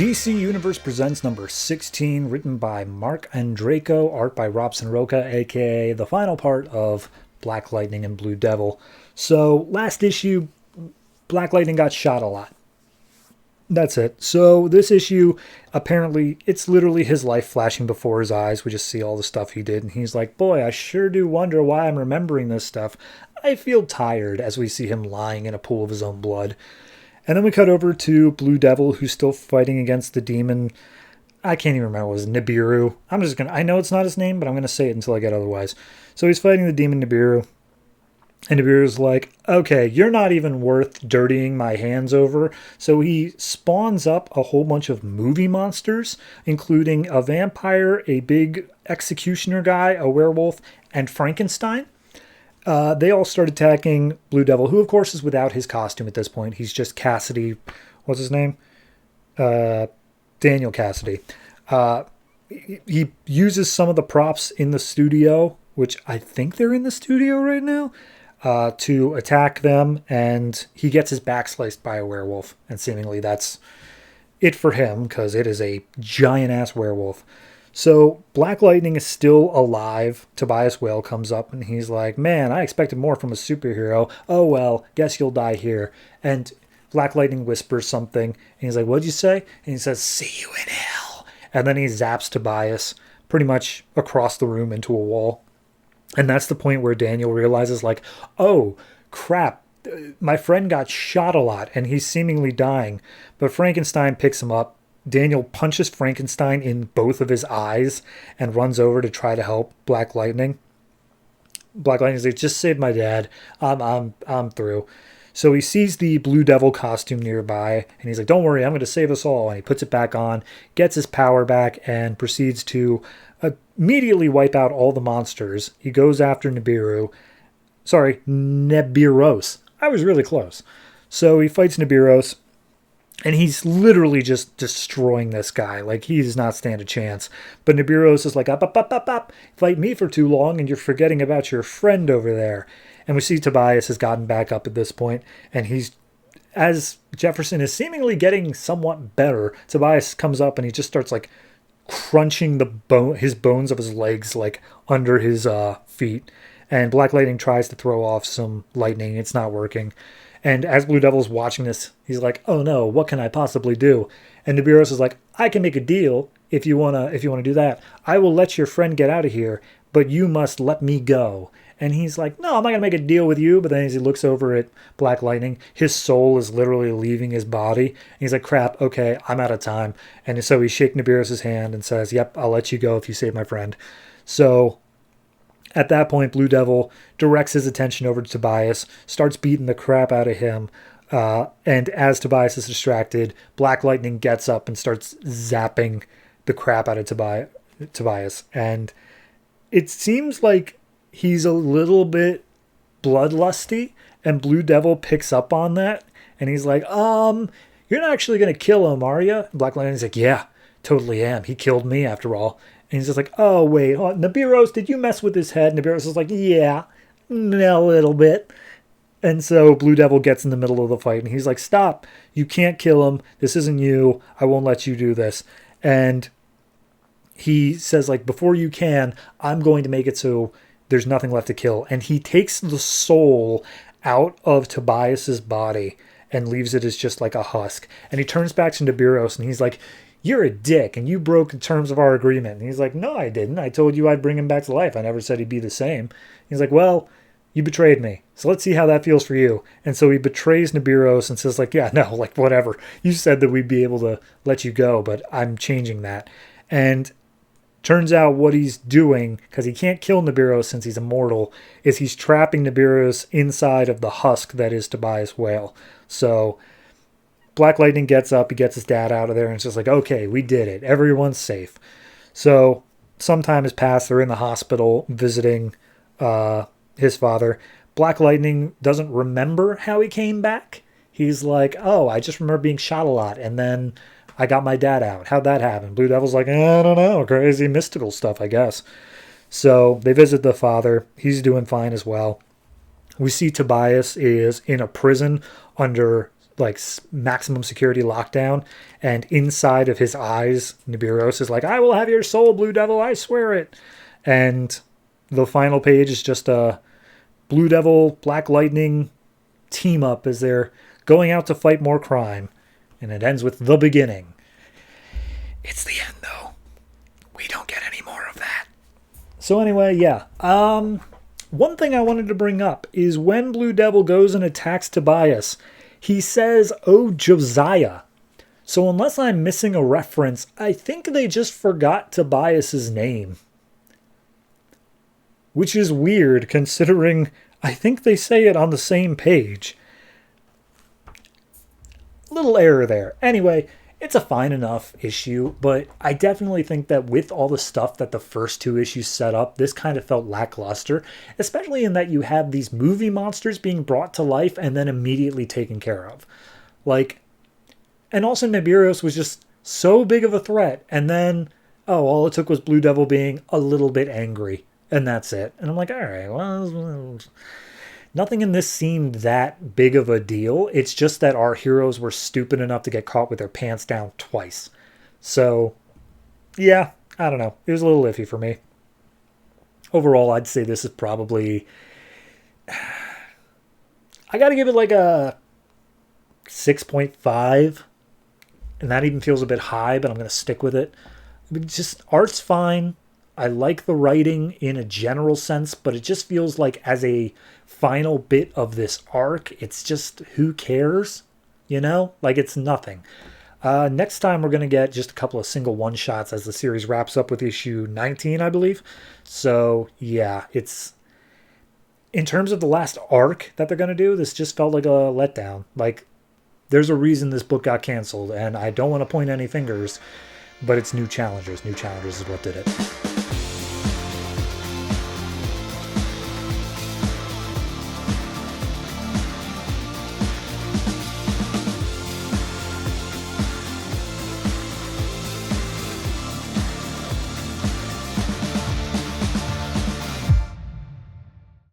DC Universe Presents number 16, written by Mark Andreyko, art by Robson Roca, aka the final part of Black Lightning and Blue Devil. So, last issue, Black Lightning got shot a lot. That's it. So, this issue, apparently, it's literally his life flashing before his eyes. We just see all the stuff he did, and he's like, boy, I sure do wonder why I'm remembering this stuff. I feel tired, as we see him lying in a pool of his own blood. And then we cut over to Blue Devil, who's still fighting against the demon. I can't even remember what it was, Nibiru. I know it's not his name, but I'm going to say it until I get otherwise. So he's fighting the demon Nibiru. And Nibiru's like, okay, you're not even worth dirtying my hands over. So he spawns up a whole bunch of movie monsters, including a vampire, a big executioner guy, a werewolf, and Frankenstein. They all start attacking Blue Devil, who of course is without his costume at this point. He's just Cassidy. What's his name? Daniel Cassidy. He uses some of the props in the studio, which I think they're in the studio right now, to attack them, and he gets his back sliced by a werewolf, and seemingly that's it for him, because it is a giant-ass werewolf. So Black Lightning is still alive. Tobias Whale comes up and he's like, man, I expected more from a superhero. Oh, well, guess you'll die here. And Black Lightning whispers something. And he's like, what'd you say? And he says, see you in hell. And then he zaps Tobias pretty much across the room into a wall. And that's the point where Daniel realizes, like, oh, crap. My friend got shot a lot and he's seemingly dying. But Frankenstein picks him up. Daniel punches Frankenstein in both of his eyes and runs over to try to help Black Lightning. Black Lightning's like, just save my dad. I'm through. So he sees the Blue Devil costume nearby, and he's like, don't worry, I'm going to save us all. And he puts it back on, gets his power back, and proceeds to immediately wipe out all the monsters. He goes after Nibiru. Sorry, Nebiros. I was really close. So he fights Nibiros. And he's literally just destroying this guy. Like, he does not stand a chance. But Nibiru's is like, up. Fight me for too long, and you're forgetting about your friend over there. And we see Tobias has gotten back up at this point, and he's, as Jefferson is seemingly getting somewhat better, Tobias comes up and he just starts, like, crunching his bones of his legs, like, under his feet. And Black Lightning tries to throw off some lightning. It's not working. And as Blue Devil's watching this, he's like, oh no, what can I possibly do? And Nibiros is like, I can make a deal if you wanna do that. I will let your friend get out of here, but you must let me go. And he's like, no, I'm not gonna make a deal with you. But then as he looks over at Black Lightning, his soul is literally leaving his body. And he's like, crap, okay, I'm out of time. And so he shakes Nibiros' hand and says, yep, I'll let you go if you save my friend. So at that point, Blue Devil directs his attention over to Tobias, starts beating the crap out of him, and as Tobias is distracted, Black Lightning gets up and starts zapping the crap out of Tobias. And it seems like he's a little bit bloodlusty, and Blue Devil picks up on that, and he's like, you're not actually going to kill him, are you? And Black Lightning's like, yeah, totally am. He killed me after all. And he's just like, oh, wait, Nibiros, did you mess with his head? Nibiros is like, yeah, a little bit. And so Blue Devil gets in the middle of the fight, and he's like, stop, you can't kill him. This isn't you. I won't let you do this. And he says, like, before you can, I'm going to make it so there's nothing left to kill. And he takes the soul out of Tobias's body and leaves it as just like a husk. And he turns back to Nibiros, and he's like, you're a dick, and you broke the terms of our agreement. And he's like, no, I didn't. I told you I'd bring him back to life. I never said he'd be the same. He's like, well, you betrayed me. So let's see how that feels for you. And so he betrays Nibiros and says, like, yeah, no, like, whatever. You said that we'd be able to let you go, but I'm changing that. And turns out what he's doing, because he can't kill Nibiros since he's immortal, is he's trapping Nibiros inside of the husk that is Tobias Whale. So Black Lightning gets up, he gets his dad out of there, and it's just like, okay, we did it. Everyone's safe. So some time has passed. They're in the hospital visiting his father. Black Lightning doesn't remember how he came back. He's like, oh, I just remember being shot a lot, and then I got my dad out. How'd that happen? Blue Devil's like, I don't know, crazy mystical stuff, I guess. So they visit the father. He's doing fine as well. We see Tobias is in a prison under like maximum security lockdown, and inside of his eyes, Nibiru's is like, "I will have your soul, Blue Devil, I swear it." And the final page is just a Blue Devil, Black Lightning team up as they're going out to fight more crime. And it ends with the beginning. It's the end, though. We don't get any more of that. So anyway, yeah. One thing I wanted to bring up is when Blue Devil goes and attacks Tobias, he says, "Oh, Josiah." So unless I'm missing a reference, I think they just forgot Tobias's name. Which is weird considering I think they say it on the same page. Little error there. Anyway, it's a fine enough issue, but I definitely think that with all the stuff that the first two issues set up, this kind of felt lackluster, especially in that you have these movie monsters being brought to life and then immediately taken care of. Like, and also Nibiru's was just so big of a threat, and then, oh, all it took was Blue Devil being a little bit angry, and that's it. And I'm like, all right, well, nothing in this seemed that big of a deal. It's just that our heroes were stupid enough to get caught with their pants down twice. So, yeah, I don't know. It was a little iffy for me. Overall, I'd say this is probably... I gotta give it like a 6.5. And that even feels a bit high, but I'm going to stick with it. I mean, just art's fine. I like the writing in a general sense, but it just feels like as a final bit of this arc, it's just, who cares? You know? Like, it's nothing. Next time we're going to get just a couple of single one-shots as the series wraps up with issue 19, I believe. So, yeah, it's... In terms of the last arc that they're going to do, this just felt like a letdown. Like, there's a reason this book got canceled, and I don't want to point any fingers, but it's New Challengers. New Challengers is what did it.